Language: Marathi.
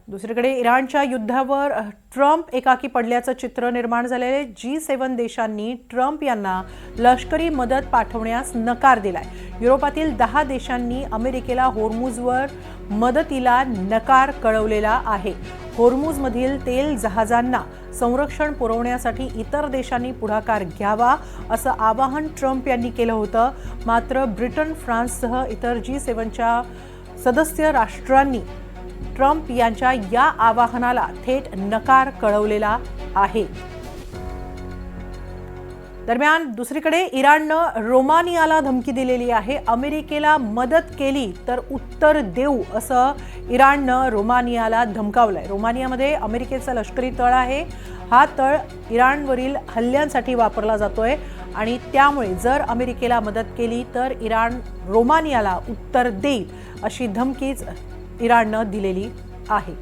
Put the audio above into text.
दुसरीकडे इराणच्या युद्धावर ट्रम्प एकाकी पडल्याचं चित्र निर्माण झालेले G7 देशांनी ट्रम्प यांना लष्करी मदत पाठवण्यास नकार दिलाय। युरोपातील 10 देशांनी अमेरिकेला होर्मुझवर मदतीला नकार कळवलेला आहे। होर्मुझमधील तेल जहाजांना संरक्षण पुरवण्यासाठी इतर देशांनी पुढाकार घ्यावा असं आवाहन ट्रम्प यांनी केलं होतं। मात्र ब्रिटन, फ्रान्ससह इतर G7च्या सदस्य राष्ट्रांनी ट्रम्प यांच्या या आवाहनाला थेट नकार कळवलेला आहे। दरम्यान दुसरीकडे इराणनं रोमानियाला धमकी दिलेली आहे। अमेरिकेला मदत केली तर उत्तर देऊ असं इराणनं रोमानियाला धमकावलंय। रोमानियामध्ये अमेरिकेचा लष्करी तळ आहे। हा तळ इराणवरील हल्ल्यांसाठी वापरला जातोय आणि त्यामुळे जर अमेरिकेला मदत केली तर इराण रोमानियाला उत्तर देईल अशी धमकीच इराणनं दिलेली आहे।